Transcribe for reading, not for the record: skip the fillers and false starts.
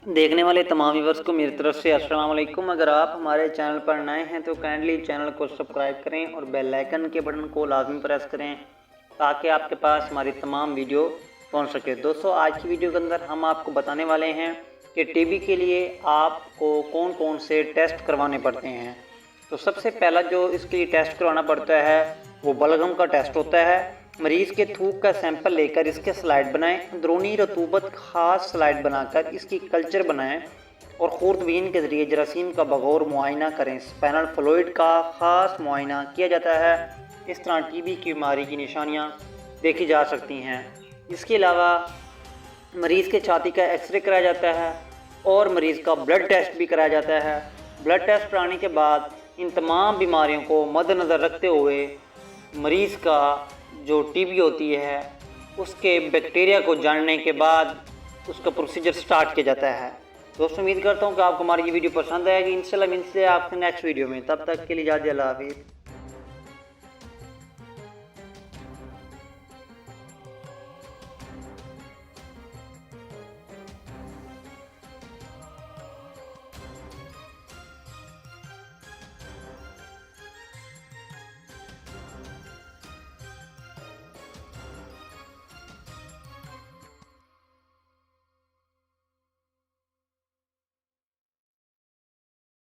देखने वाले तमाम व्यूअर्स को मेरी तरफ से अस्सलाम वालेकुम। अगर आप हमारे चैनल पर नए हैं तो काइंडली चैनल को सब्सक्राइब करें और बेल आइकन के बटन को लाजमी प्रेस करें ताकि आपके पास हमारी तमाम वीडियो पहुंच सके। दोस्तों, आज की वीडियो के अंदर हम आपको बताने वाले हैं कि टीबी के लिए आपको कौन कौन से टेस्ट करवाने पड़ते हैं। तो सबसे पहला जो इसके लिए टेस्ट करवाना पड़ता है वो बलगम का टेस्ट होता है। मरीज़ के थूक का सैंपल लेकर इसके स्लाइड बनाएं, अंदरूनी रतूबत खास स्लाइड बनाकर इसकी कल्चर बनाएं और खूरदबीन के ज़रिए जरासीम का बगौर मुआयना करें। स्पाइनल फ्लूइड का ख़ास मुआयना किया जाता है। इस तरह टीबी की बीमारी की निशानियाँ देखी जा सकती हैं। इसके अलावा मरीज़ के छाती का एक्सरे कराया जाता है और मरीज़ का ब्लड टेस्ट भी कराया जाता है। ब्लड टेस्ट कराने के बाद इन तमाम बीमारियों को मद्देनज़र रखते हुए मरीज़ का जो टीबी होती है उसके बैक्टीरिया को जानने के बाद उसका प्रोसीजर स्टार्ट किया जाता है। दोस्तों, उम्मीद करता हूँ कि आपको हमारी ये वीडियो पसंद आएगी। इंशाल्लाह मिलते हैं आपसे नेक्स्ट वीडियो में। तब तक के लिए इजाज़त, अल्लाह हाफ़िज़।